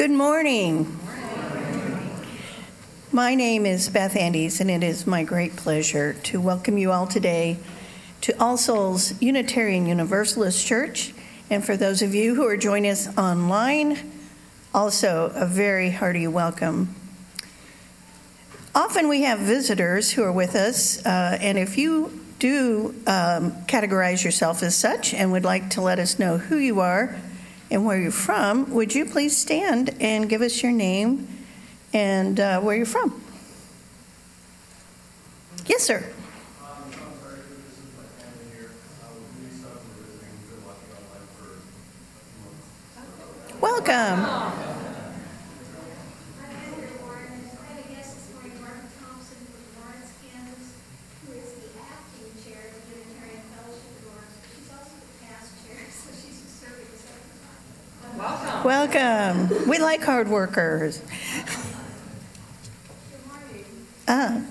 Good morning. My name is Beth Andes, and it is my great pleasure to welcome you all today to All Souls Unitarian Universalist Church. And for those of you who are joining us online, also a very hearty welcome. Often we have visitors who are with us, and if you do categorize yourself as such and would like to let us know who you are and where you're from, would you please stand and give us your name and where you're from? Yes, sir. Welcome. Welcome. We like hard workers. Good morning. And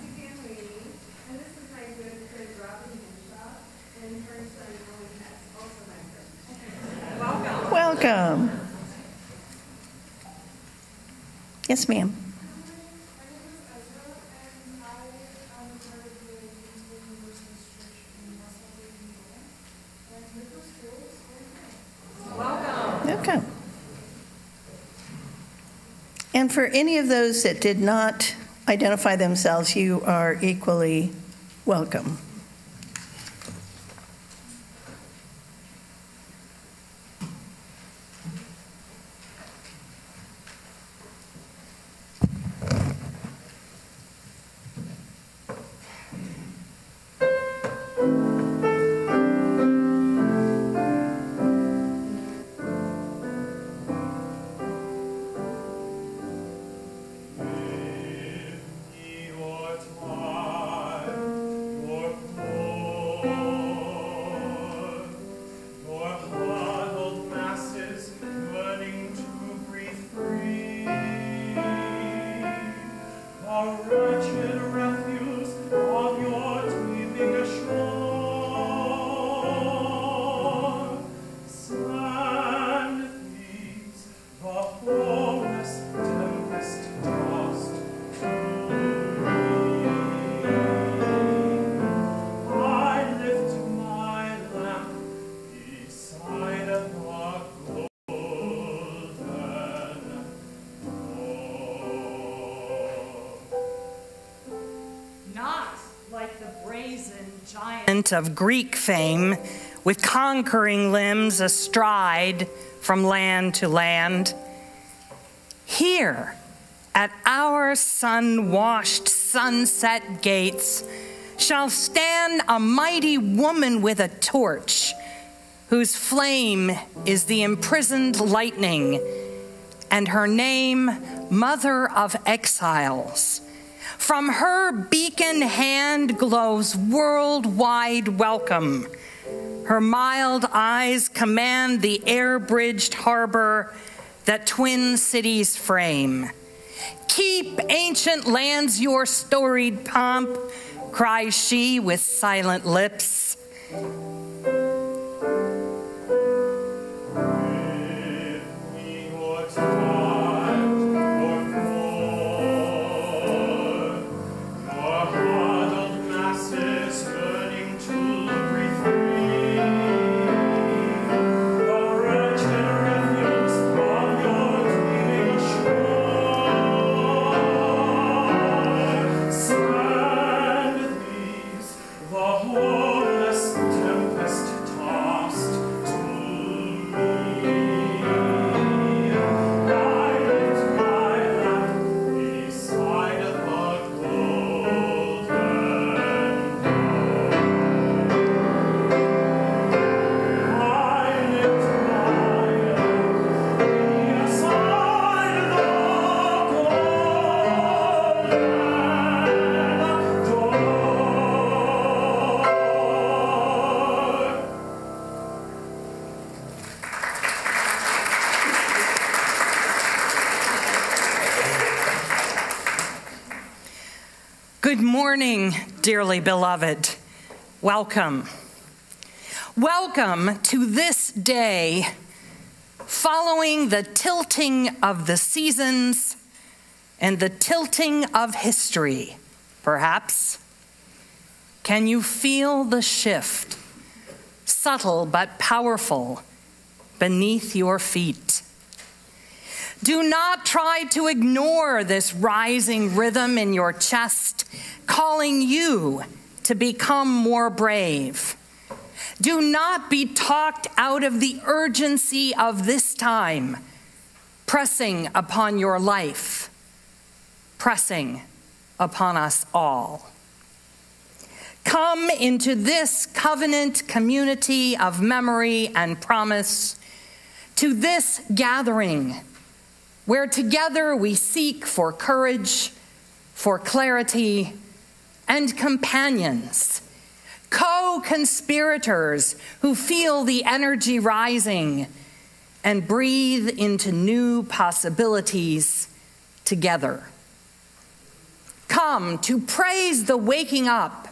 this is my good friend Robin Henshaw, and her son Owen is also my friend. Welcome. Yes, ma'am. Welcome. And for any of those that did not identify themselves, you are equally welcome. Of Greek fame, with conquering limbs astride from land to land. Here, at our sun-washed sunset gates, shall stand a mighty woman with a torch, whose flame is the imprisoned lightning, and her name, Mother of Exiles. From her beacon hand glows worldwide welcome. Her mild eyes command the air-bridged harbor that twin cities frame. Keep ancient lands your storied pomp, cries she with silent lips. Good morning, dearly beloved. Welcome. Welcome to this day following the tilting of the seasons and the tilting of history, perhaps. Can you feel the shift, subtle but powerful, beneath your feet? Do not try to ignore this rising rhythm in your chest, calling you to become more brave. Do not be talked out of the urgency of this time, pressing upon your life, pressing upon us all. Come into this covenant community of memory and promise, to this gathering where together we seek for courage, for clarity, and companions, co-conspirators who feel the energy rising and breathe into new possibilities together. Come to praise the waking up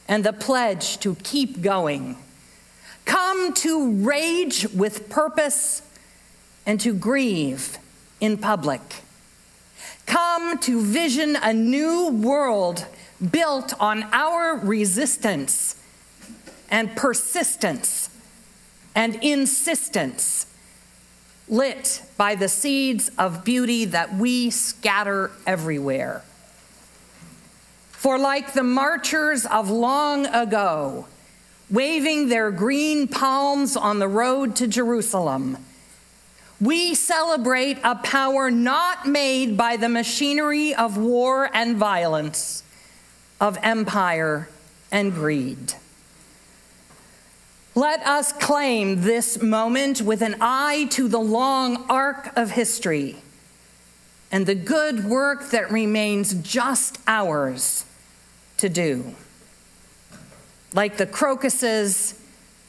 and the pledge to keep going. Come to rage with purpose and to grieve in public. Come to vision a new world built on our resistance and persistence and insistence, lit by the seeds of beauty that we scatter everywhere. For like the marchers of long ago, waving their green palms on the road to Jerusalem, we celebrate a power not made by the machinery of war and violence, of empire and greed. Let us claim this moment with an eye to the long arc of history and the good work that remains just ours to do. Like the crocuses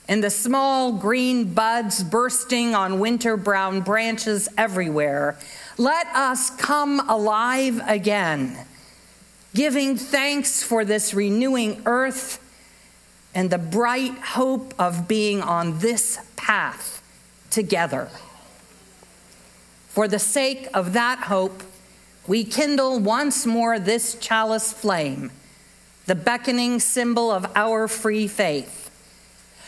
and the small green buds bursting on winter brown branches everywhere, let us come alive again, giving thanks for this renewing earth and the bright hope of being on this path together. For the sake of that hope, we kindle once more this chalice flame, the beckoning symbol of our free faith.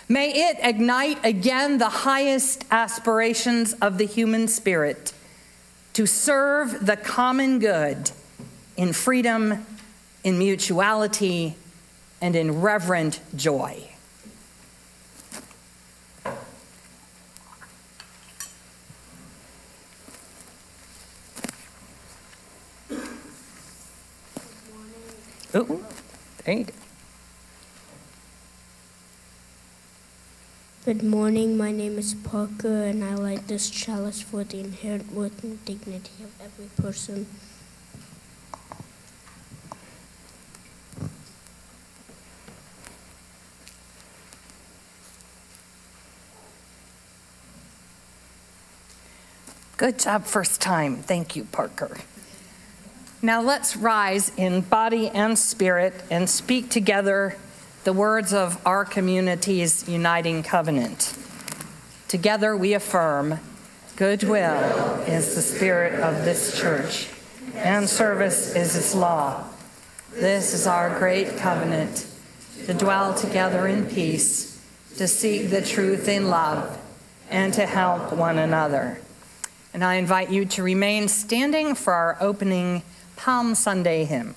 May it ignite again the highest aspirations of the human spirit, to serve the common good in freedom, in mutuality, and in reverent joy. Oh, there you go. Good morning, my name is Parker, and I light this chalice for the inherent worth and dignity of every person. Good job first time. Thank you, Parker. Now let's rise in body and spirit and speak together the words of our community's uniting covenant. Together we affirm, goodwill is the spirit of this church, and service is its law. This is our great covenant, to dwell together in peace, to seek the truth in love, and to help one another. And I invite you to remain standing for our opening Palm Sunday hymn.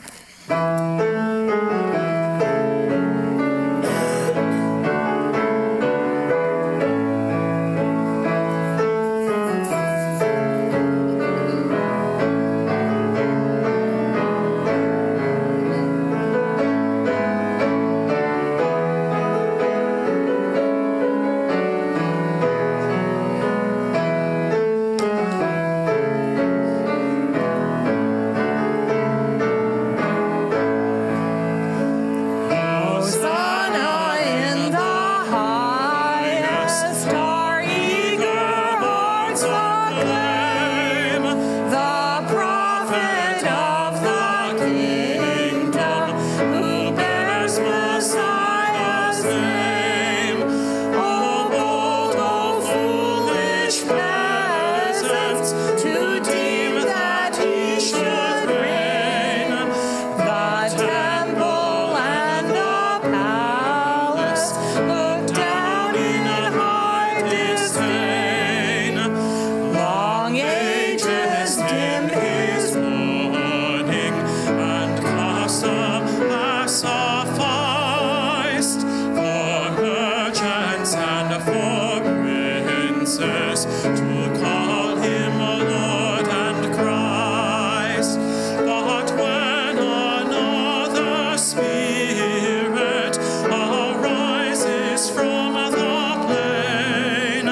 Spirit arises from the plain.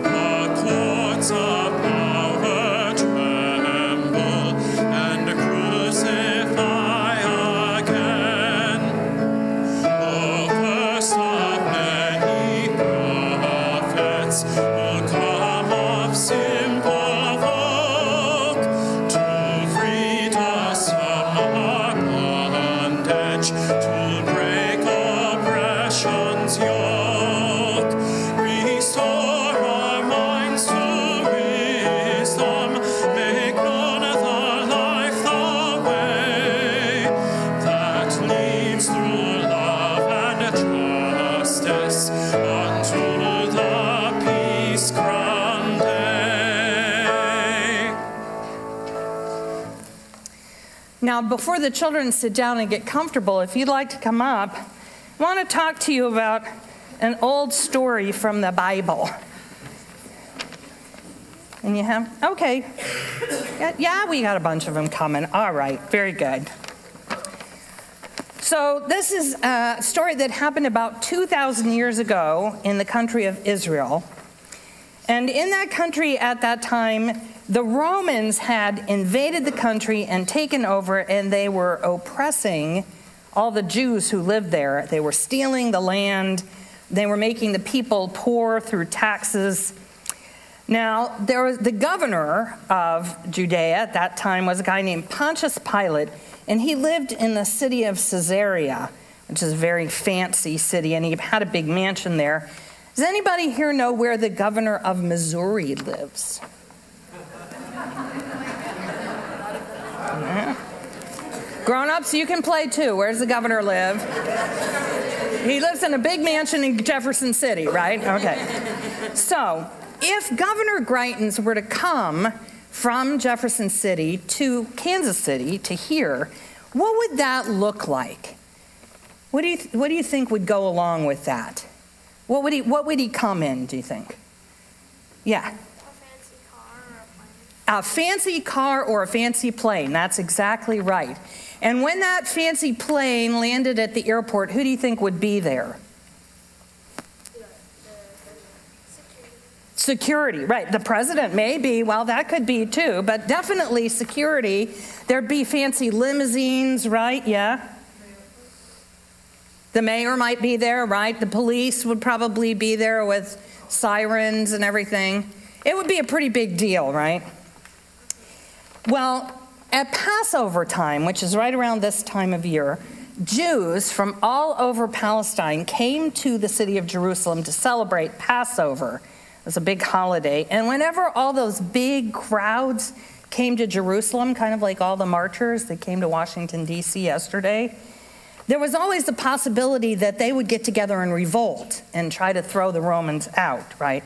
The courts of power tremble and crucify again. The first of many prophets will come of simple folk to free us from our bondage, to break oppression's yoke, restore our minds to wisdom, make known the life, the way that leads through love and justice unto the peace-crowned day. Now, before the children sit down and get comfortable, if you'd like to come up, I want to talk to you about an old story from the Bible. And you have? Okay. Yeah, we got a bunch of them coming. All right, very good. So this is a story that happened about 2,000 years ago in the country of Israel. And in that country at that time, the Romans had invaded the country and taken over, and they were oppressing all the Jews who lived there. They were stealing the land. They were making the people poor through taxes. Now, there was the governor of Judea at that time was a guy named Pontius Pilate, and he lived in the city of Caesarea, which is a very fancy city, and he had a big mansion there. Does anybody here know where the governor of Missouri lives? Yeah. Grown-ups, you can play too. Where's the governor live? He lives in a big mansion in Jefferson City, right? Okay. So, if Governor Greitens were to come from Jefferson City to Kansas City to here, what would that look like? What do you think would go along with that? What would he come in, do you think? Yeah. A fancy car or a fancy plane. That's exactly right. And when that fancy plane landed at the airport, who do you think would be there? Security, right. The president may be, well, that could be too, but definitely security. There'd be fancy limousines, right? Yeah. The mayor might be there, right? The police would probably be there with sirens and everything. It would be a pretty big deal, right? Well, at Passover time, which is right around this time of year, Jews from all over Palestine came to the city of Jerusalem to celebrate Passover. It was a big holiday. And whenever all those big crowds came to Jerusalem, kind of like all the marchers that came to Washington, D.C. yesterday, there was always the possibility that they would get together and revolt and try to throw the Romans out, right?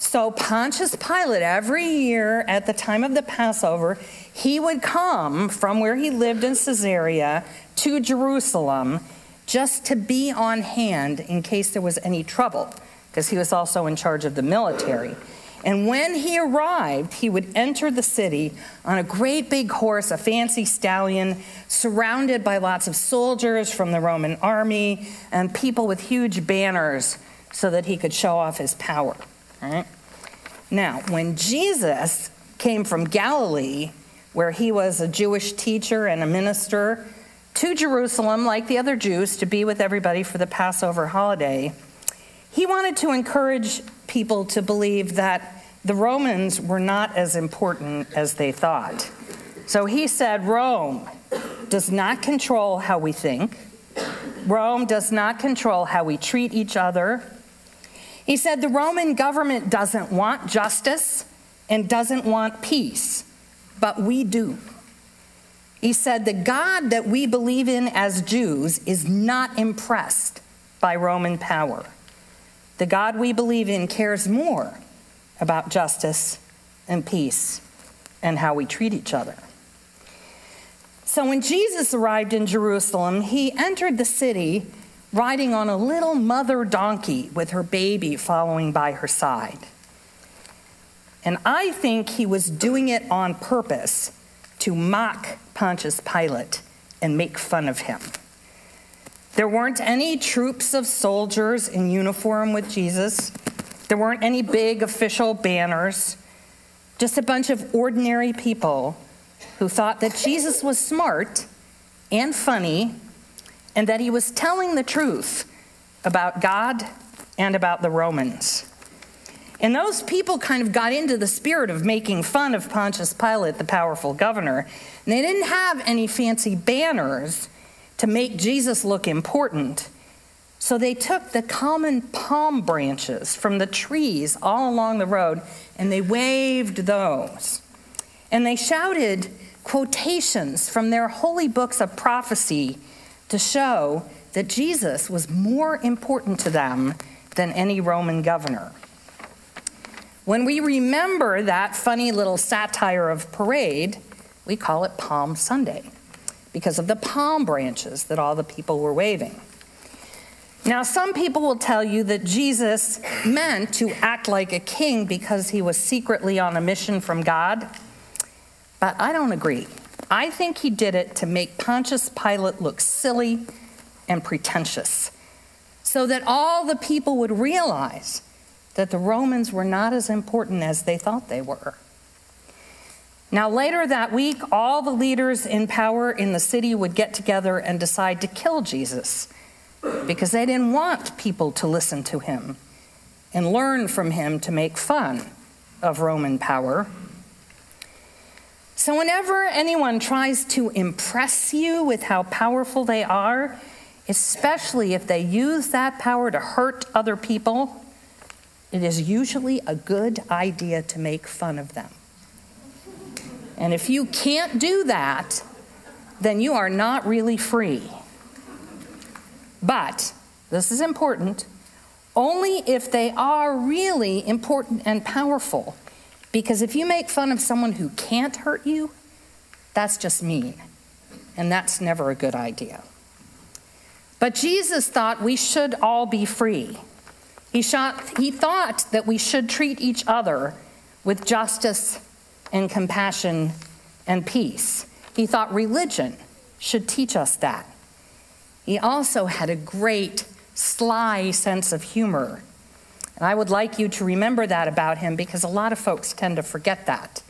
So Pontius Pilate, every year at the time of the Passover, he would come from where he lived in Caesarea to Jerusalem just to be on hand in case there was any trouble, because he was also in charge of the military. And when he arrived, he would enter the city on a great big horse, a fancy stallion, surrounded by lots of soldiers from the Roman army and people with huge banners so that he could show off his power. All right? Now, when Jesus came from Galilee, where he was a Jewish teacher and a minister, to Jerusalem, like the other Jews, to be with everybody for the Passover holiday, he wanted to encourage people to believe that the Romans were not as important as they thought. So he said, Rome does not control how we think. Rome does not control how we treat each other. He said the Roman government doesn't want justice and doesn't want peace, but we do. He said the God that we believe in as Jews is not impressed by Roman power. The God we believe in cares more about justice and peace and how we treat each other. So when Jesus arrived in Jerusalem, he entered the city riding on a little mother donkey with her baby following by her side. And I think he was doing it on purpose to mock Pontius Pilate and make fun of him. There weren't any troops of soldiers in uniform with Jesus. There weren't any big official banners. Just a bunch of ordinary people who thought that Jesus was smart and funny and that he was telling the truth about God and about the Romans. And those people kind of got into the spirit of making fun of Pontius Pilate, the powerful governor. And they didn't have any fancy banners to make Jesus look important. So they took the common palm branches from the trees all along the road and they waved those. And they shouted quotations from their holy books of prophecy to show that Jesus was more important to them than any Roman governor. When we remember that funny little satire of parade, we call it Palm Sunday because of the palm branches that all the people were waving. Now, some people will tell you that Jesus meant to act like a king because he was secretly on a mission from God, but I don't agree. I think he did it to make Pontius Pilate look silly and pretentious, so that all the people would realize that the Romans were not as important as they thought they were. Now, later that week, all the leaders in power in the city would get together and decide to kill Jesus because they didn't want people to listen to him and learn from him to make fun of Roman power. So whenever anyone tries to impress you with how powerful they are, especially if they use that power to hurt other people, it is usually a good idea to make fun of them. And if you can't do that, then you are not really free. But, this is important, only if they are really important and powerful. Because if you make fun of someone who can't hurt you, that's just mean. And that's never a good idea. But Jesus thought we should all be free. He thought that we should treat each other with justice and compassion and peace. He thought religion should teach us that. He also had a great, sly sense of humor. And I would like you to remember that about him because a lot of folks tend to forget that.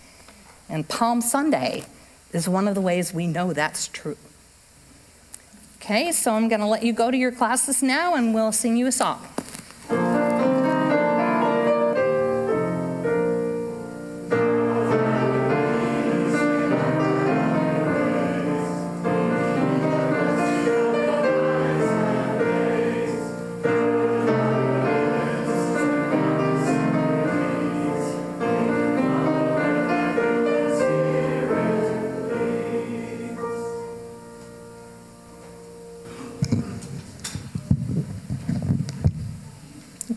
And Palm Sunday is one of the ways we know that's true. Okay, so I'm going to let you go to your classes now and we'll sing you a song.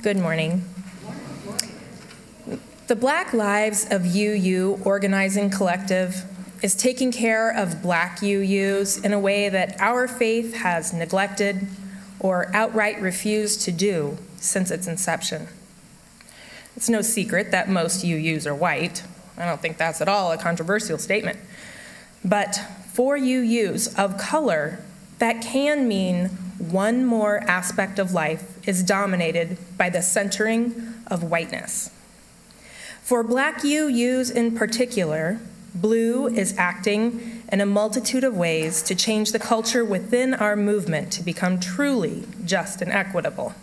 Good morning. The Black Lives of UU Organizing Collective is taking care of Black UUs in a way that our faith has neglected or outright refused to do since its inception. It's no secret that most UUs are white. I don't think that's at all a controversial statement. But for UUs of color, that can mean one more aspect of life is dominated by the centering of whiteness. For Black UUs in particular, blue is acting in a multitude of ways to change the culture within our movement to become truly just and equitable.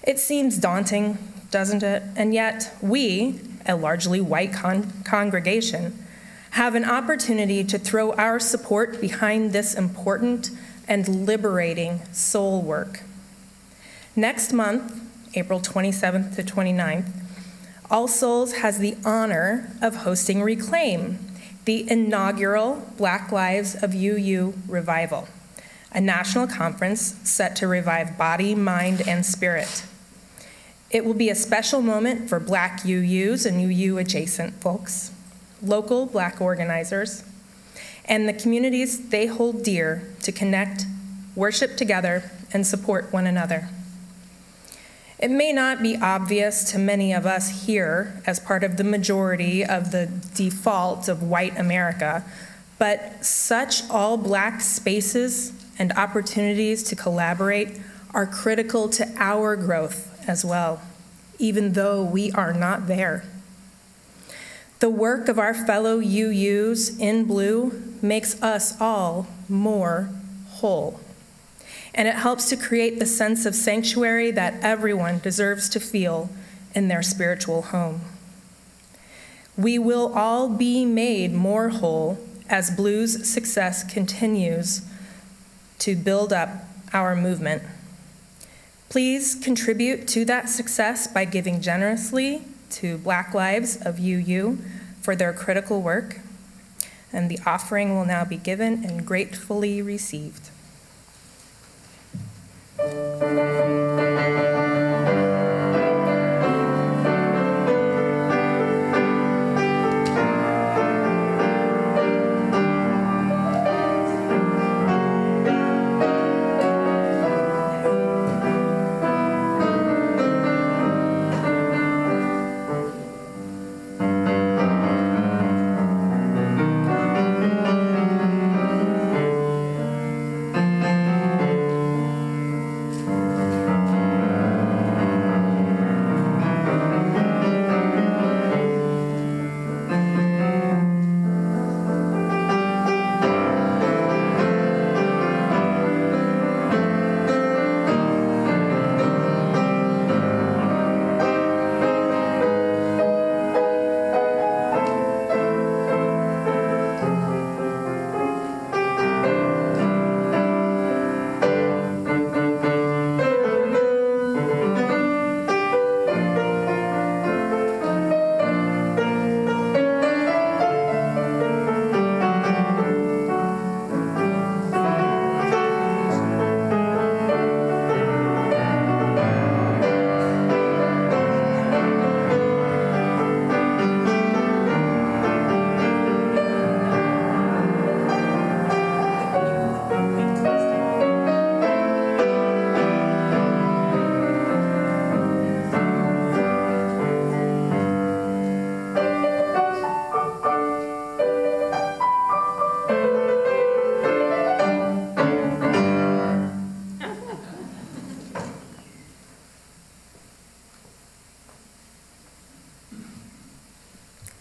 It seems daunting, doesn't it? And yet we, a largely white congregation, have an opportunity to throw our support behind this important and liberating soul work. Next month, April 27th to 29th, All Souls has the honor of hosting Reclaim, the inaugural Black Lives of UU Revival, a national conference set to revive body, mind, and spirit. It will be a special moment for Black UUs and UU adjacent folks, local Black organizers, and the communities they hold dear to connect, worship together, and support one another. It may not be obvious to many of us here as part of the majority of the default of white America, but such all Black spaces and opportunities to collaborate are critical to our growth as well, even though we are not there. The work of our fellow UUs in blue makes us all more whole, and it helps to create the sense of sanctuary that everyone deserves to feel in their spiritual home. We will all be made more whole as Blue's success continues to build up our movement. Please contribute to that success by giving generously to Black Lives of UU for their critical work, and the offering will now be given and gratefully received.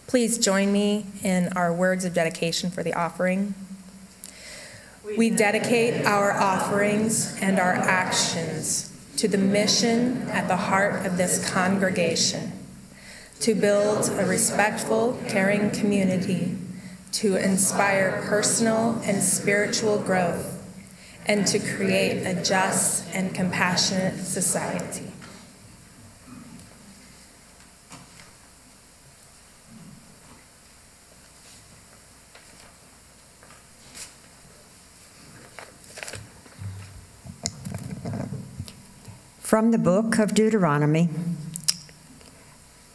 Please join me in our words of dedication for the offering. We dedicate our offerings and our actions to the mission at the heart of this congregation, to build a respectful, caring community, to inspire personal and spiritual growth, and to create a just and compassionate society. From the book of Deuteronomy.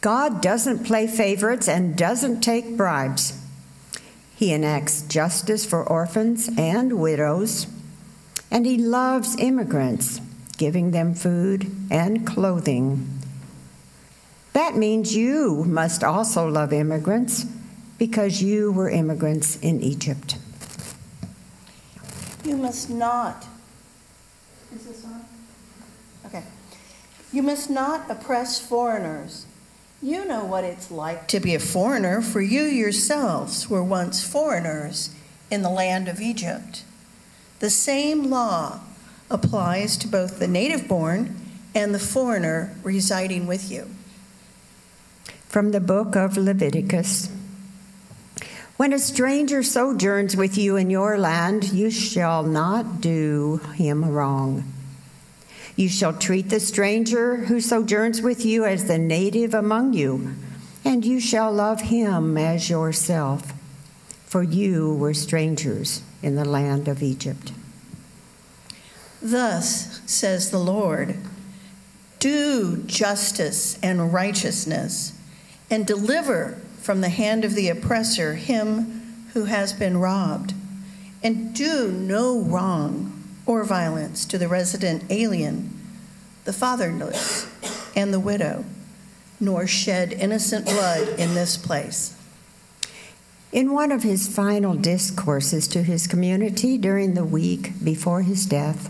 God doesn't play favorites and doesn't take bribes. He enacts justice for orphans and widows, and he loves immigrants, giving them food and clothing. That means you must also love immigrants because you were immigrants in Egypt. You must not. Is this on? Okay. You must not oppress foreigners. You know what it's like to be a foreigner, for you yourselves were once foreigners in the land of Egypt. The same law applies to both the native-born and the foreigner residing with you. From the book of Leviticus. When a stranger sojourns with you in your land, you shall not do him wrong. You shall treat the stranger who sojourns with you as the native among you, and you shall love him as yourself, for you were strangers in the land of Egypt. Thus says the Lord, do justice and righteousness, and deliver from the hand of the oppressor him who has been robbed, and do no wrong or violence to the resident alien, the fatherless, and the widow, nor shed innocent blood in this place. In one of his final discourses to his community during the week before his death,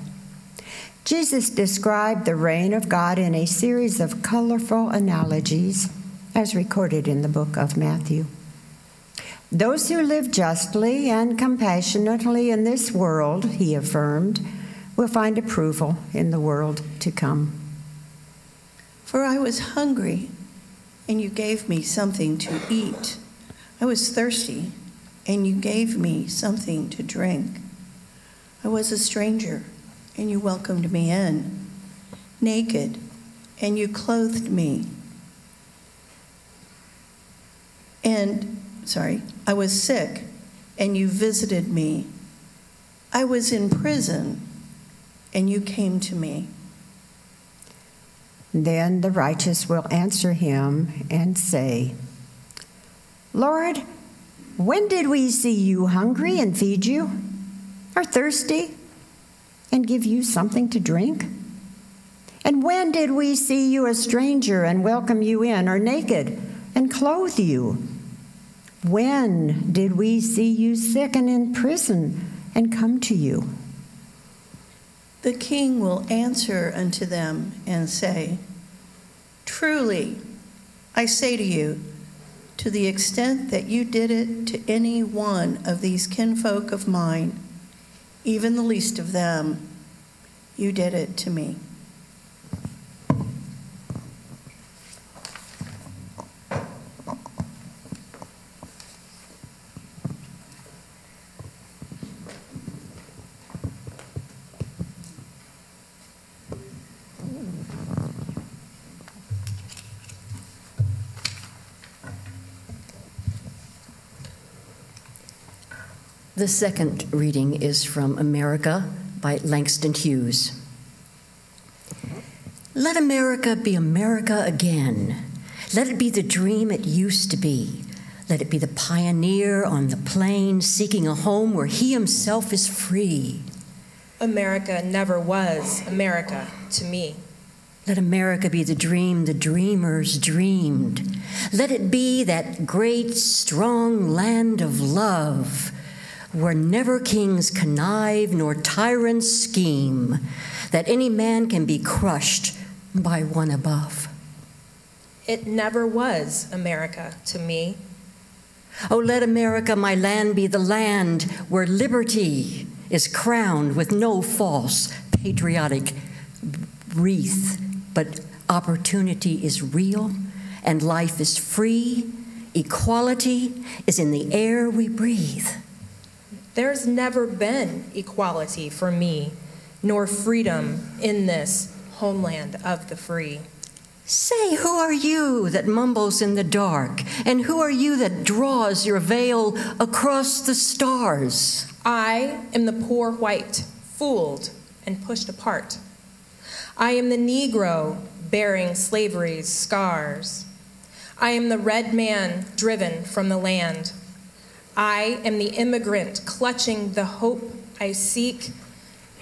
Jesus described the reign of God in a series of colorful analogies, as recorded in the book of Matthew. Those who live justly and compassionately in this world, he affirmed, will find approval in the world to come. For I was hungry, and you gave me something to eat. I was thirsty, and you gave me something to drink. I was a stranger, and you welcomed me in. Naked, and you clothed me. I was sick, and you visited me. I was in prison, and you came to me. Then the righteous will answer him and say, Lord, when did we see you hungry and feed you, or thirsty and give you something to drink? And when did we see you a stranger and welcome you in, or naked and clothe you? When did we see you sick and in prison and come to you? The king will answer unto them and say, Truly, I say to you, to the extent that you did it to any one of these kinfolk of mine, even the least of them, you did it to me. The second reading is from America by Langston Hughes. Let America be America again. Let it be the dream it used to be. Let it be the pioneer on the plain seeking a home where he himself is free. America never was America to me. Let America be the dream the dreamers dreamed. Let it be that great, strong land of love, where never kings connive nor tyrants scheme, that any man can be crushed by one above. It never was America to me. Oh, let America, my land, be the land where liberty is crowned with no false patriotic wreath, but opportunity is real and life is free. Equality is in the air we breathe. There's never been equality for me, nor freedom in this homeland of the free. Say, who are you that mumbles in the dark? And who are you that draws your veil across the stars? I am the poor white, fooled and pushed apart. I am the Negro bearing slavery's scars. I am the red man driven from the land. I am the immigrant clutching the hope I seek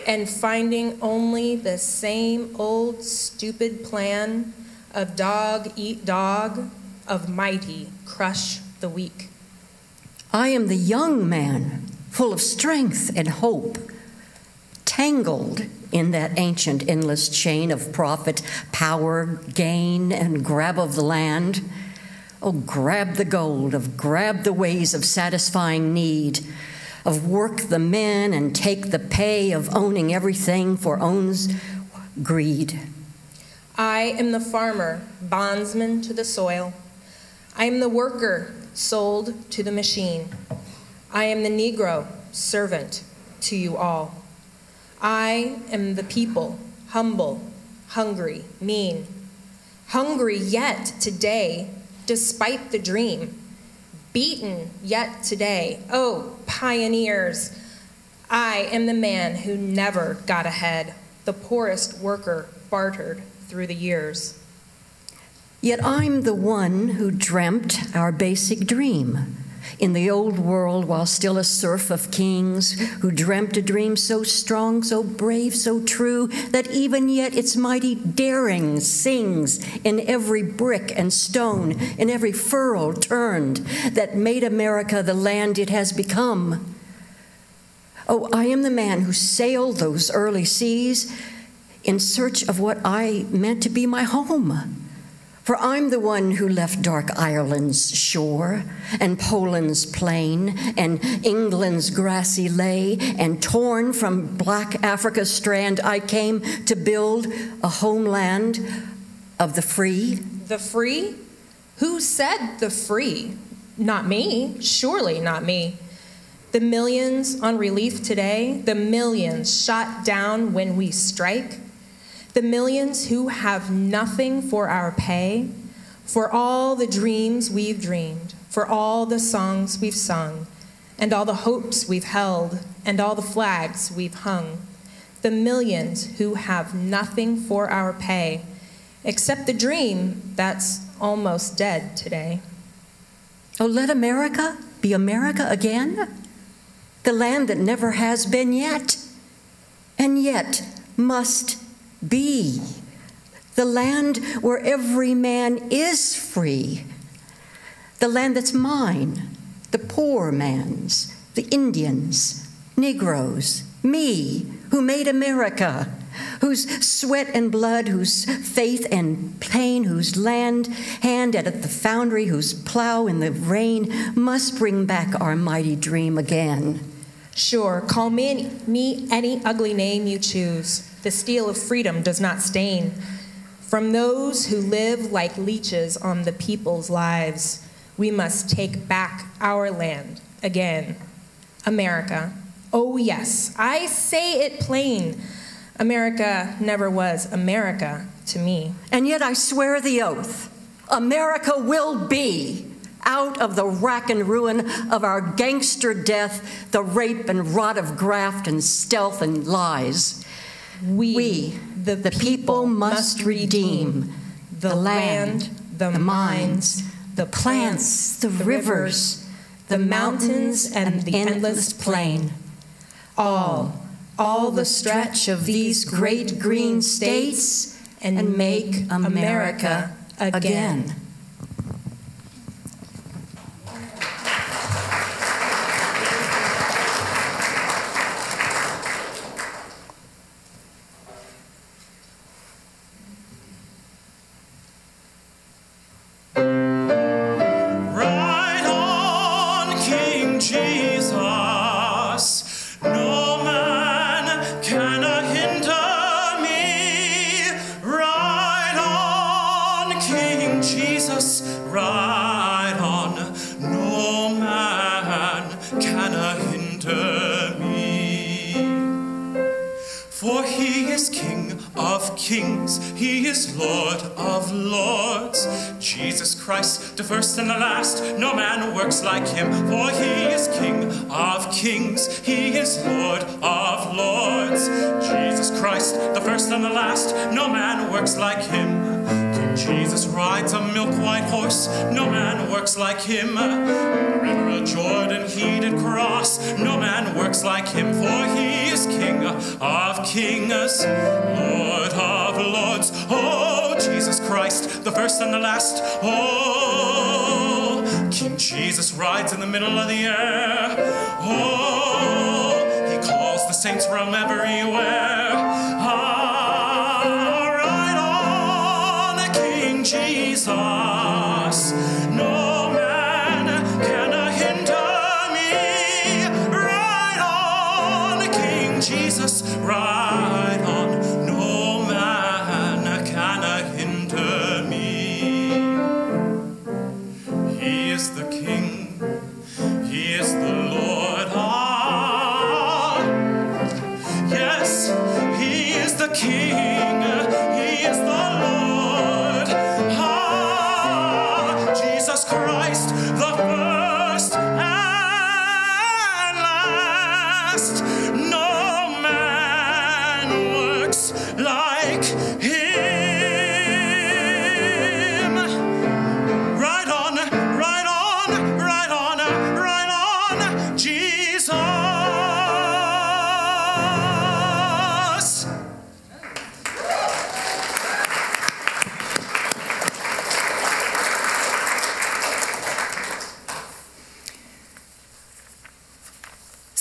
and finding only the same old stupid plan of dog eat dog, of mighty crush the weak. I am the young man, full of strength and hope, tangled in that ancient endless chain of profit, power, gain, and grab of the land. Oh, grab the gold, grab the ways of satisfying need, of work the men and take the pay, of owning everything for owns greed. I am the farmer, bondsman to the soil. I am the worker, sold to the machine. I am the Negro, servant to you all. I am the people, humble, hungry, mean. Hungry yet today, despite the dream. Beaten yet today. Oh, pioneers. I am the man who never got ahead, the poorest worker bartered through the years. Yet I'm the one who dreamt our basic dream, in the old world while still a serf of kings, who dreamt a dream so strong, so brave, so true, that even yet its mighty daring sings in every brick and stone, in every furrow turned, that made America the land it has become. Oh, I am the man who sailed those early seas in search of what I meant to be my home. For I'm the one who left dark Ireland's shore, and Poland's plain, and England's grassy lay, and torn from black Africa's strand, I came to build a homeland of the free. The free? Who said the free? Not me, surely not me. The millions on relief today, the millions shot down when we strike, the millions who have nothing for our pay, for all the dreams we've dreamed, for all the songs we've sung, and all the hopes we've held, and all the flags we've hung. The millions who have nothing for our pay, except the dream that's almost dead today. Oh, let America be America again, the land that never has been yet, and yet must be, the land where every man is free, the land that's mine, the poor man's, the Indians, Negroes, me, who made America, whose sweat and blood, whose faith and pain, whose hand at the foundry, whose plow in the rain must bring back our mighty dream again. Sure, call me any ugly name you choose. The steel of freedom does not stain. From those who live like leeches on the people's lives, we must take back our land again. America. Oh yes, I say it plain. America never was America to me. And yet I swear the oath, America will be, out of the rack and ruin of our gangster death, the rape and rot of graft and stealth and lies. We, the people, must redeem the land, the mines, the plants, the rivers, the mountains, and the endless plain. All the stretch of these great green states, and make America again. He is Lord of lords. Jesus Christ, the first and the last, no man works like him. For he is King of kings, he is Lord of lords. Jesus Christ, the first and the last, no man works like him. King Jesus rides a milk-white horse, no man works like him. The river of Jordan he did cross, no man works like him. For he is King of kings, Lord of lords. Oh, Jesus Christ, the first and the last. Oh, King Jesus rides in the middle of the air. Oh, he calls the saints from everywhere. Ride on, King Jesus. No man can hinder me. Ride on, King Jesus. Ride on.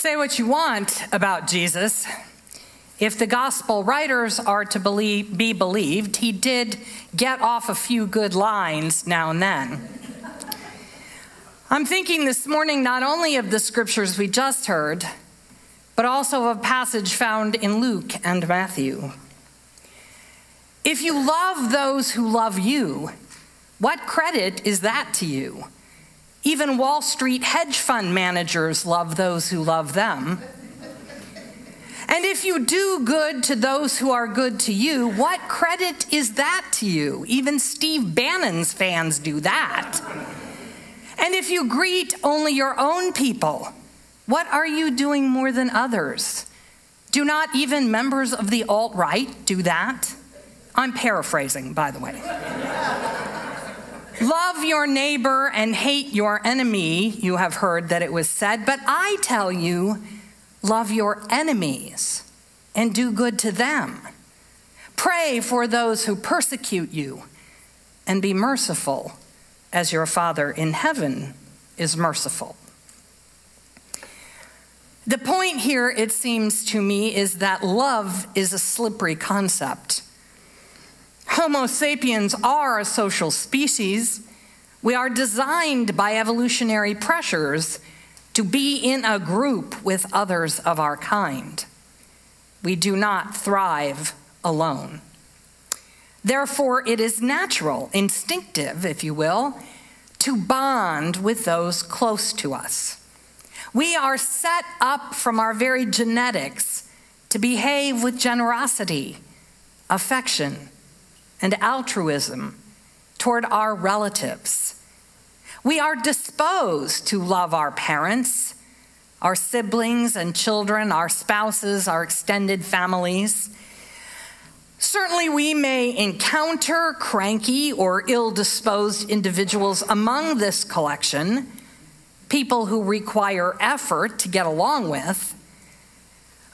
Say what you want about Jesus. If the gospel writers are to be believed, he did get off a few good lines now and then. I'm thinking this morning not only of the scriptures we just heard, but also of a passage found in Luke and Matthew. If you love those who love you, what credit is that to you? Even Wall Street hedge fund managers love those who love them. And if you do good to those who are good to you, what credit is that to you? Even Steve Bannon's fans do that. And if you greet only your own people, what are you doing more than others? Do not even members of the alt-right do that? I'm paraphrasing, by the way. Love your neighbor and hate your enemy, you have heard that it was said, but I tell you, love your enemies and do good to them. Pray for those who persecute you and be merciful as your Father in heaven is merciful. The point here, it seems to me, is that love is a slippery concept. Homo sapiens are a social species. We are designed by evolutionary pressures to be in a group with others of our kind. We do not thrive alone. Therefore, it is natural, instinctive, if you will, to bond with those close to us. We are set up from our very genetics to behave with generosity, affection, and altruism toward our relatives. We are disposed to love our parents, our siblings and children, our spouses, our extended families. Certainly, we may encounter cranky or ill-disposed individuals among this collection, people who require effort to get along with.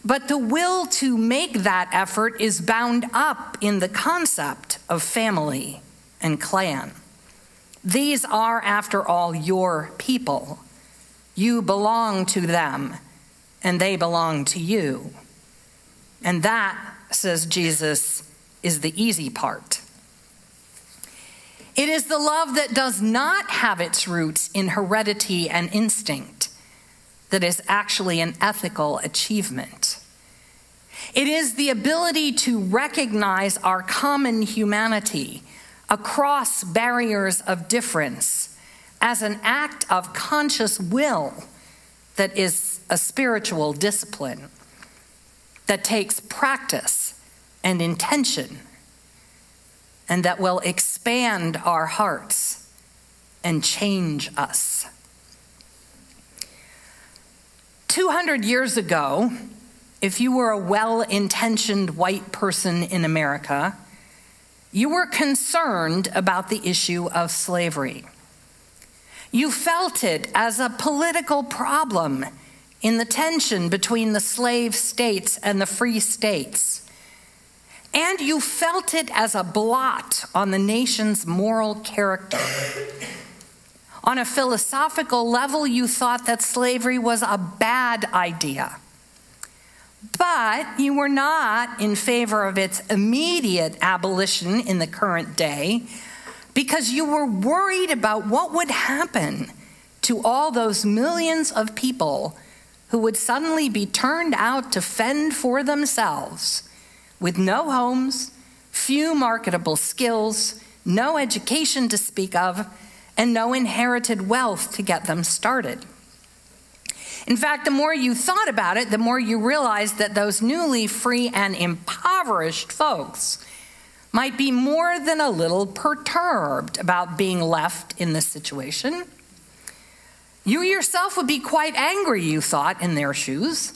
But the will to make that effort is bound up in the concept of family and clan. These are, after all, your people. You belong to them, and they belong to you. And that, says Jesus, is the easy part. It is the love that does not have its roots in heredity and instinct that is actually an ethical achievement. It is the ability to recognize our common humanity across barriers of difference as an act of conscious will that is a spiritual discipline that takes practice and intention and that will expand our hearts and change us. 200 years ago, if you were a well-intentioned white person in America, you were concerned about the issue of slavery. You felt it as a political problem in the tension between the slave states and the free states. And you felt it as a blot on the nation's moral character. On a philosophical level, you thought that slavery was a bad idea. But you were not in favor of its immediate abolition in the current day because you were worried about what would happen to all those millions of people who would suddenly be turned out to fend for themselves with no homes, few marketable skills, no education to speak of, and no inherited wealth to get them started. In fact, the more you thought about it, the more you realized that those newly free and impoverished folks might be more than a little perturbed about being left in this situation. You yourself would be quite angry, you thought, in their shoes,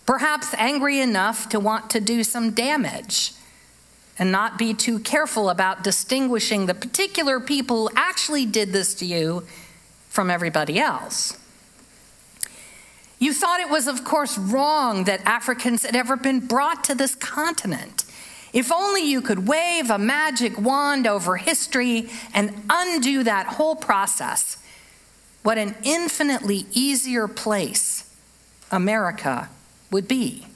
perhaps angry enough to want to do some damage and not be too careful about distinguishing the particular people who actually did this to you from everybody else. You thought it was, of course, wrong that Africans had ever been brought to this continent. If only you could wave a magic wand over history and undo that whole process, what an infinitely easier place America would be.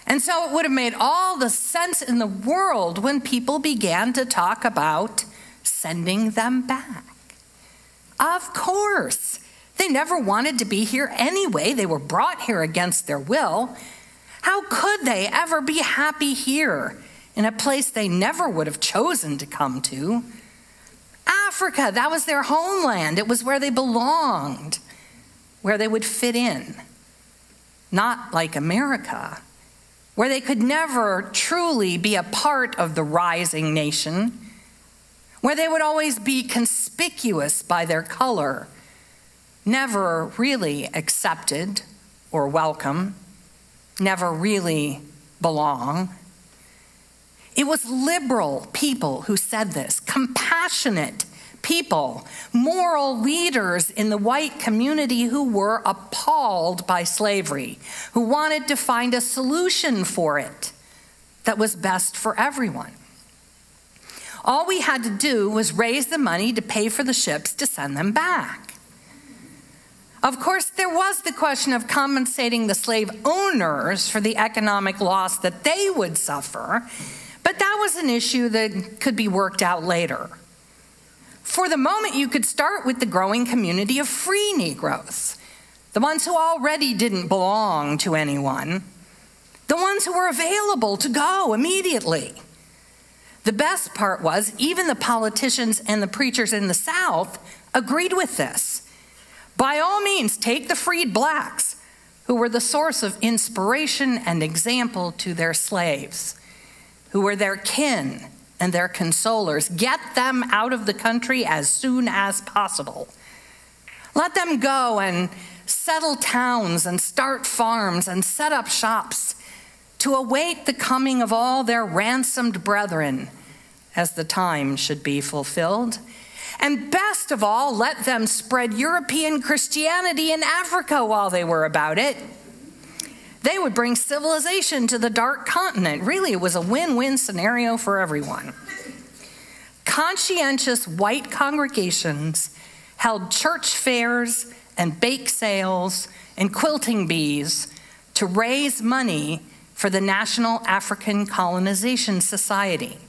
And so it would have made all the sense in the world when people began to talk about sending them back. Of course, they never wanted to be here anyway. They were brought here against their will. How could they ever be happy here in a place they never would have chosen to come to? Africa, that was their homeland. It was where they belonged, where they would fit in. Not like America, where they could never truly be a part of the rising nation, where they would always be conspicuous by their color, never really accepted or welcome, never really belong. It was liberal people who said this, compassionate people, moral leaders in the white community who were appalled by slavery, who wanted to find a solution for it that was best for everyone. All we had to do was raise the money to pay for the ships to send them back. Of course, there was the question of compensating the slave owners for the economic loss that they would suffer, but that was an issue that could be worked out later. For the moment, you could start with the growing community of free Negroes, the ones who already didn't belong to anyone, the ones who were available to go immediately. The best part was even the politicians and the preachers in the South agreed with this. By all means, take the freed blacks, who were the source of inspiration and example to their slaves, who were their kin and their consolers. Get them out of the country as soon as possible. Let them go and settle towns and start farms and set up shops to await the coming of all their ransomed brethren as the time should be fulfilled. And best of all, let them spread European Christianity in Africa while they were about it. They would bring civilization to the dark continent. Really, it was a win-win scenario for everyone. Conscientious white congregations held church fairs and bake sales and quilting bees to raise money for the National African Colonization Society,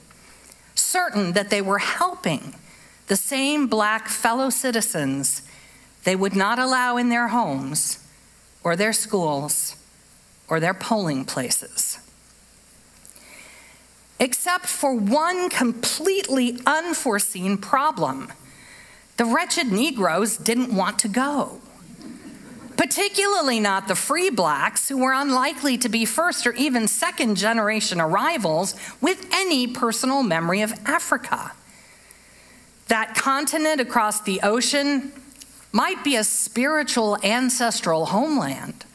certain that they were helping the same black fellow citizens they would not allow in their homes or their schools or their polling places. Except for one completely unforeseen problem. The wretched Negroes didn't want to go. Particularly not the free blacks, who were unlikely to be first or even second generation arrivals with any personal memory of Africa. That continent across the ocean might be a spiritual ancestral homeland,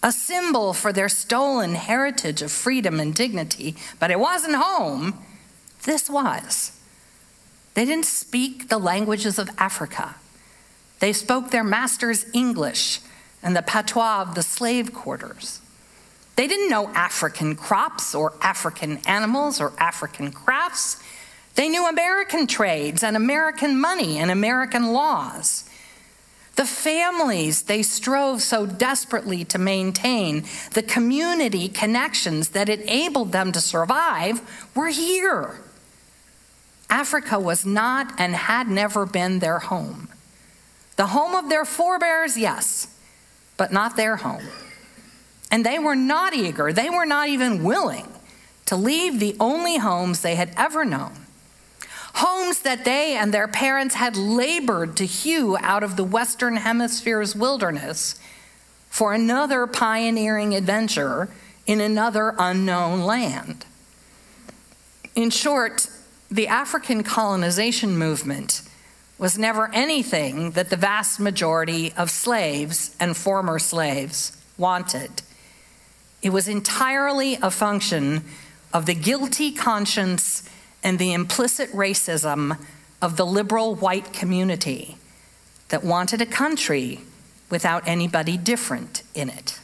a symbol for their stolen heritage of freedom and dignity, but it wasn't home. This was. They didn't speak the languages of Africa. They spoke their master's English and the patois of the slave quarters. They didn't know African crops or African animals or African crafts. They knew American trades and American money and American laws. The families they strove so desperately to maintain, the community connections that enabled them to survive, were here. Africa was not and had never been their home. The home of their forebears, yes, but not their home. And they were not eager, they were not even willing to leave the only homes they had ever known. Homes that they and their parents had labored to hew out of the Western Hemisphere's wilderness for another pioneering adventure in another unknown land. In short, the African colonization movement was never anything that the vast majority of slaves and former slaves wanted. It was entirely a function of the guilty conscience and the implicit racism of the liberal white community that wanted a country without anybody different in it.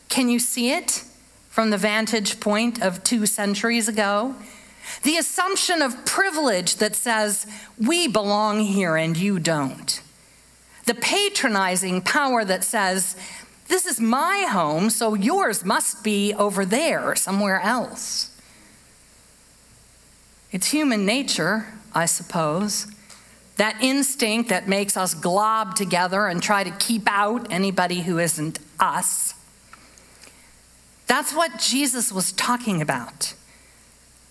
Can you see it from the vantage point of 2 centuries ago? The assumption of privilege that says, we belong here and you don't. the patronizing power that says, this is my home, so yours must be over there, somewhere else. It's human nature, I suppose, that instinct that makes us glob together and try to keep out anybody who isn't us. That's what Jesus was talking about.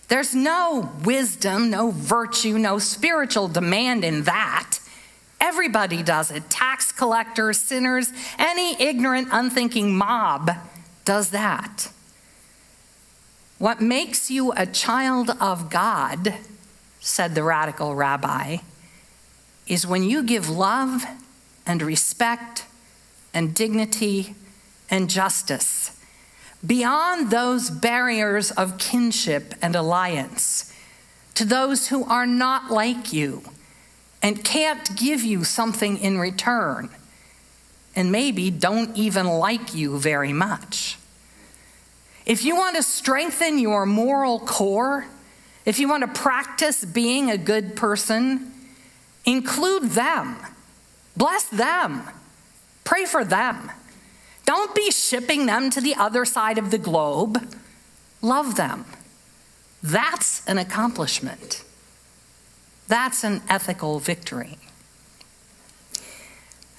There's no wisdom, no virtue, no spiritual demand in that. Everybody does it. Tax collectors, sinners, any ignorant, unthinking mob does that. What makes you a child of God, said the radical rabbi, is when you give love and respect and dignity and justice beyond those barriers of kinship and alliance to those who are not like you and can't give you something in return, and maybe don't even like you very much. If you want to strengthen your moral core, if you want to practice being a good person, include them, bless them, pray for them. Don't be shipping them to the other side of the globe. Love them. That's an accomplishment. That's an ethical victory.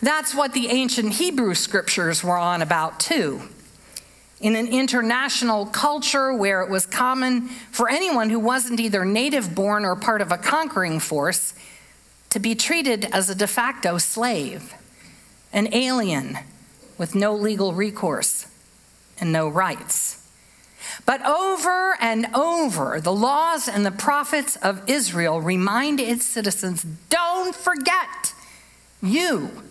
That's what the ancient Hebrew scriptures were on about too. In an international culture where it was common for anyone who wasn't either native born or part of a conquering force to be treated as a de facto slave, an alien with no legal recourse and no rights. But over and over, the laws and the prophets of Israel remind its citizens, don't forget, you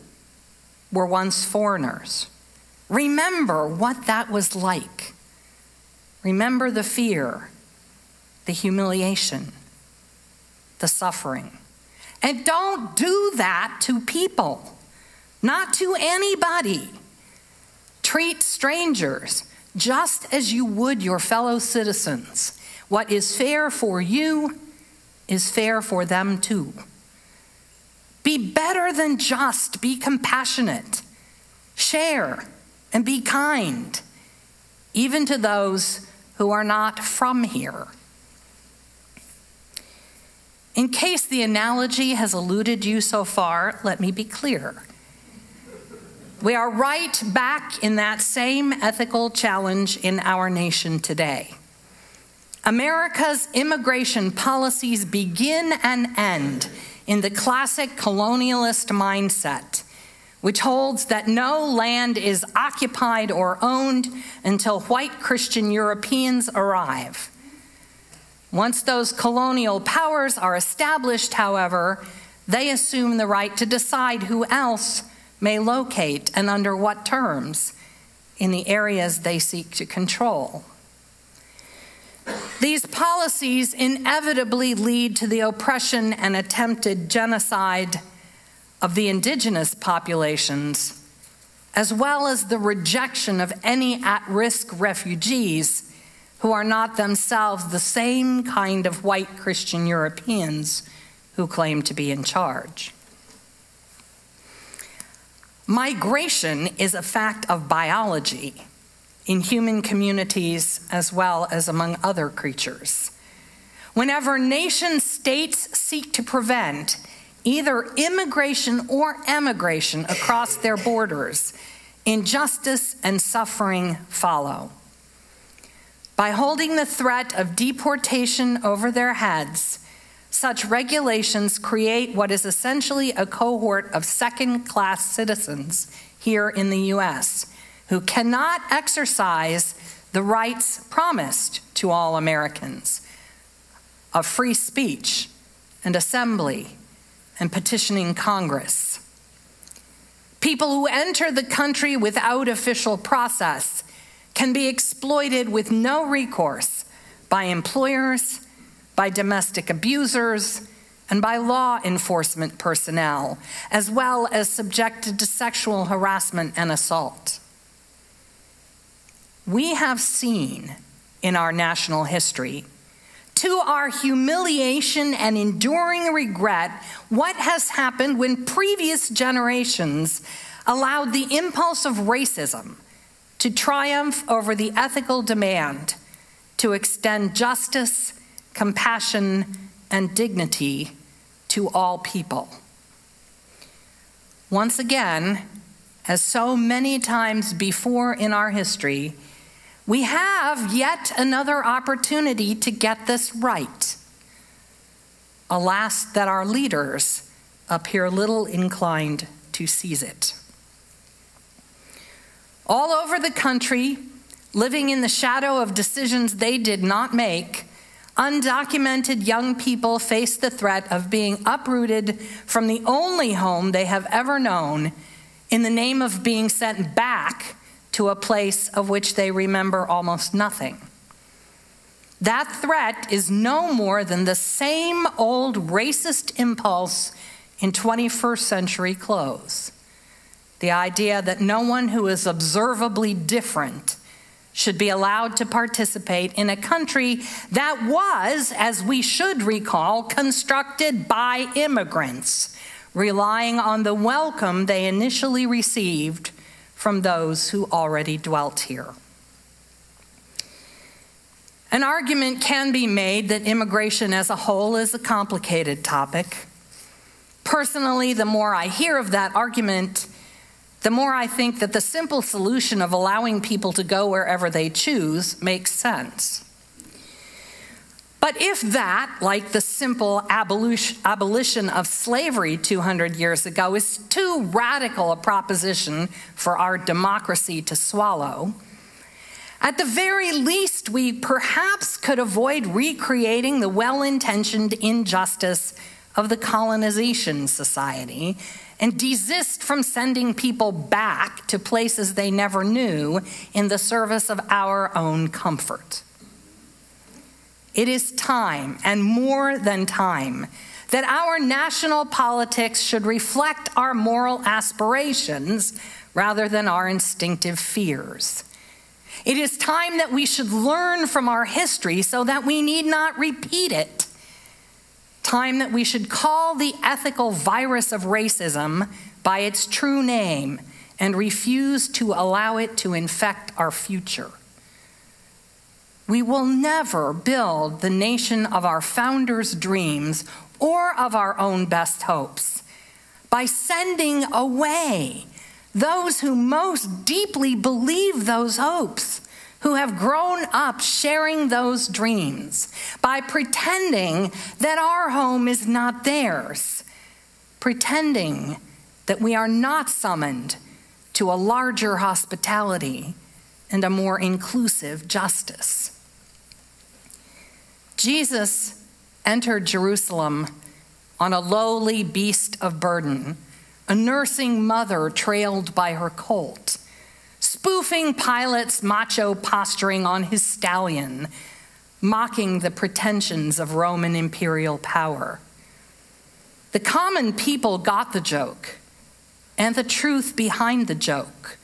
were once foreigners. Remember what that was like. Remember the fear, the humiliation, the suffering. And don't do that to people, not to anybody. Treat strangers just as you would your fellow citizens. What is fair for you is fair for them too. Be better than just, be compassionate. Share and be kind, even to those who are not from here. In case the analogy has eluded you so far, let me be clear. We are right back in that same ethical challenge in our nation today. America's immigration policies begin and end in the classic colonialist mindset, which holds that no land is occupied or owned until white Christian Europeans arrive. Once those colonial powers are established, however, they assume the right to decide who else may locate and under what terms in the areas they seek to control. These policies inevitably lead to the oppression and attempted genocide of the indigenous populations, as well as the rejection of any at-risk refugees who are not themselves the same kind of white Christian Europeans who claim to be in charge. Migration is a fact of biology in human communities as well as among other creatures. Whenever nation states seek to prevent either immigration or emigration across their borders, injustice and suffering follow. By holding the threat of deportation over their heads, such regulations create what is essentially a cohort of second-class citizens here in the U.S. who cannot exercise the rights promised to all Americans of free speech and assembly and petitioning Congress. People who enter the country without official process can be exploited with no recourse by employers, by domestic abusers, and by law enforcement personnel, as well as subjected to sexual harassment and assault. We have seen in our national history to our humiliation and enduring regret, what has happened when previous generations allowed the impulse of racism to triumph over the ethical demand to extend justice, compassion, and dignity to all people. Once again, as so many times before in our history, we have yet another opportunity to get this right. Alas, that our leaders appear little inclined to seize it. All over the country, living in the shadow of decisions they did not make, undocumented young people face the threat of being uprooted from the only home they have ever known in the name of being sent back to a place of which they remember almost nothing. That threat is no more than the same old racist impulse in 21st century clothes. The idea that no one who is observably different should be allowed to participate in a country that was, as we should recall, constructed by immigrants, relying on the welcome they initially received from those who already dwelt here. An argument can be made that immigration as a whole is a complicated topic. Personally, the more I hear of that argument, the more I think that the simple solution of allowing people to go wherever they choose makes sense. But if that, like the simple abolition of slavery 200 years ago, is too radical a proposition for our democracy to swallow, at the very least, we perhaps could avoid recreating the well-intentioned injustice of the colonization society and desist from sending people back to places they never knew in the service of our own comfort. It is time, and more than time, that our national politics should reflect our moral aspirations rather than our instinctive fears. It is time that we should learn from our history so that we need not repeat it. Time that we should call the ethical virus of racism by its true name and refuse to allow it to infect our future. We will never build the nation of our founders' dreams or of our own best hopes by sending away those who most deeply believe those hopes, who have grown up sharing those dreams, by pretending that our home is not theirs, pretending that we are not summoned to a larger hospitality and a more inclusive justice. Jesus entered Jerusalem on a lowly beast of burden, a nursing mother trailed by her colt, spoofing Pilate's macho posturing on his stallion, mocking the pretensions of Roman imperial power. The common people got the joke and the truth behind the joke,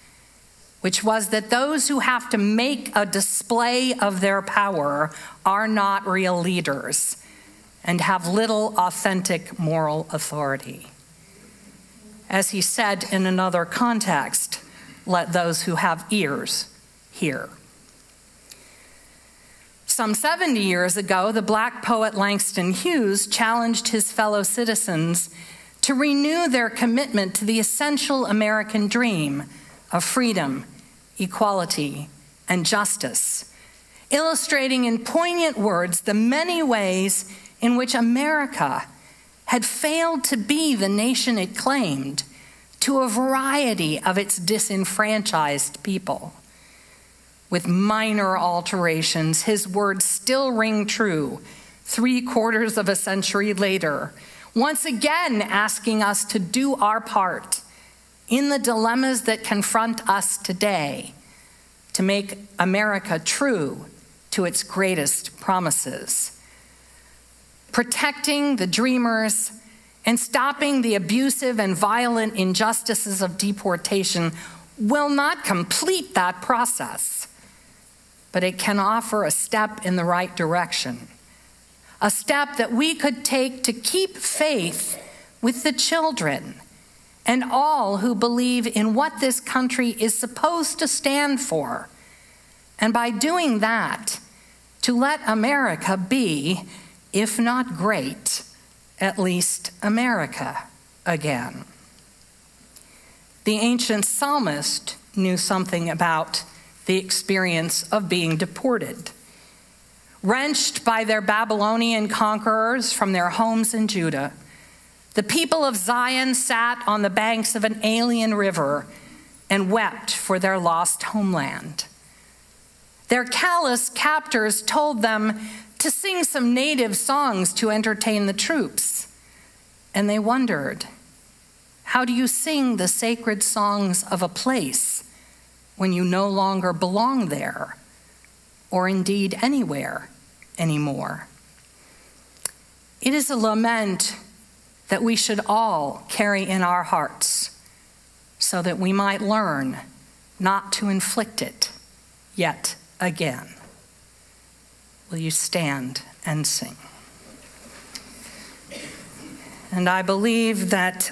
which was that those who have to make a display of their power are not real leaders and have little authentic moral authority. As he said in another context, let those who have ears hear. Some 70 years ago, the Black poet Langston Hughes challenged his fellow citizens to renew their commitment to the essential American dream of freedom, equality, and justice, illustrating in poignant words the many ways in which America had failed to be the nation it claimed to a variety of its disenfranchised people. With minor alterations, his words still ring true 3/4 of a century later, once again asking us to do our part in the dilemmas that confront us today to make America true to its greatest promises. Protecting the dreamers and stopping the abusive and violent injustices of deportation will not complete that process, but it can offer a step in the right direction a step that we could take to keep faith with the children and all who believe in what this country is supposed to stand for. And by doing that, to let America be, if not great, at least America again. The ancient psalmist knew something about the experience of being deported. Wrenched by their Babylonian conquerors from their homes in Judah, the people of Zion sat on the banks of an alien river and wept for their lost homeland. Their callous captors told them to sing some native songs to entertain the troops. And they wondered, how do you sing the sacred songs of a place when you no longer belong there, or indeed anywhere anymore? It is a lament that we should all carry in our hearts so that we might learn not to inflict it yet again. Will you stand and sing? And I believe that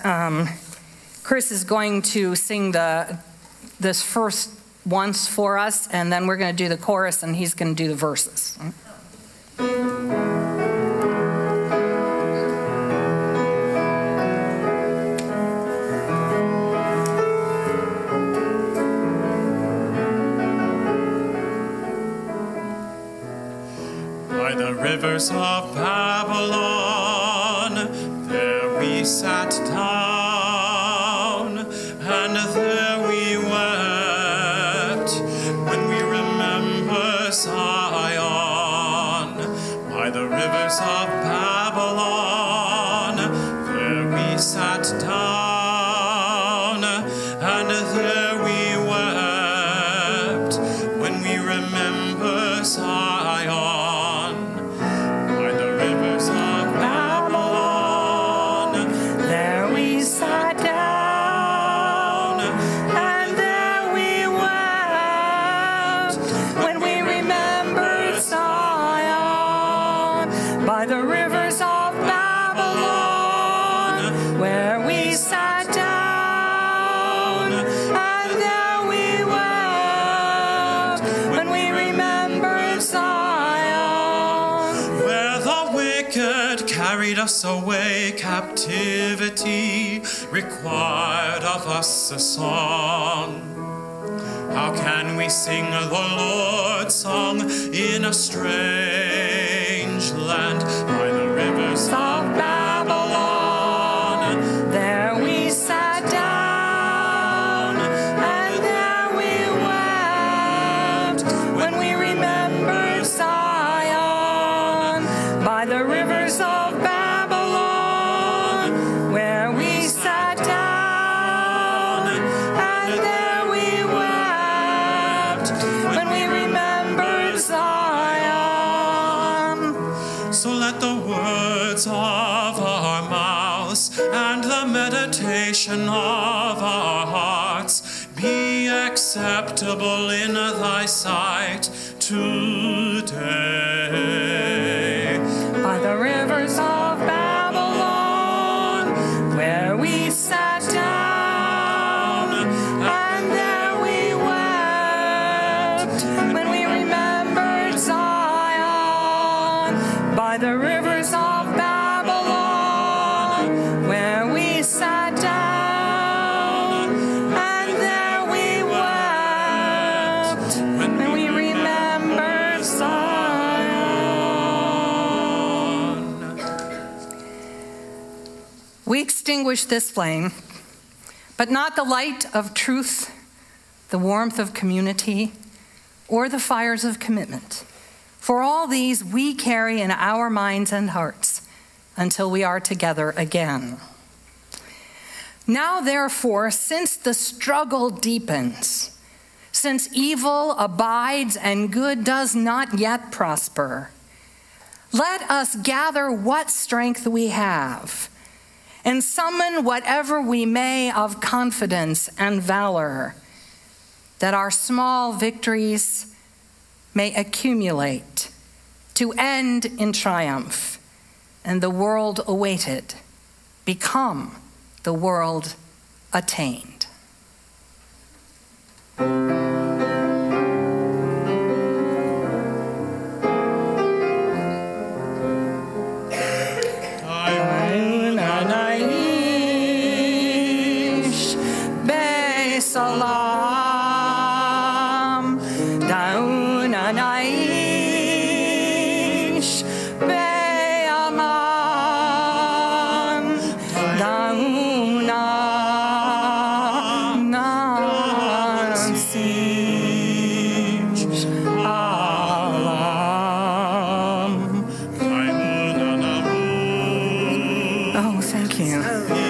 Chris is going to sing this first once for us, and then we're going to do the chorus, and he's going to do the verses. By the rivers of Babylon, there we sat down, and there we wept when we remember Zion. By the rivers of Babylon, there we sat down, and there we wept when we remember Zion. Us away, captivity required of us a song. How can we sing the Lord's song in a strange land? By the rivers of Babylon, there we sat down, and there we wept when we remembered Zion. By the rivers of of our mouths and the meditation of our hearts be acceptable in thy sight today. By the rivers of Babylon, where we sat down, and there we wept when we remembered Zion. By the rivers of we extinguish this flame, but not the light of truth, the warmth of community, or the fires of commitment. For all these we carry in our minds and hearts until we are together again. Now, therefore, since the struggle deepens, since evil abides and good does not yet prosper, let us gather what strength we have and summon whatever we may of confidence and valor, that our small victories may accumulate to end in triumph, and the world awaited, become the world attained. Salam, dauna naish, be'aman, dauna nansish, alam. Oh, thank you.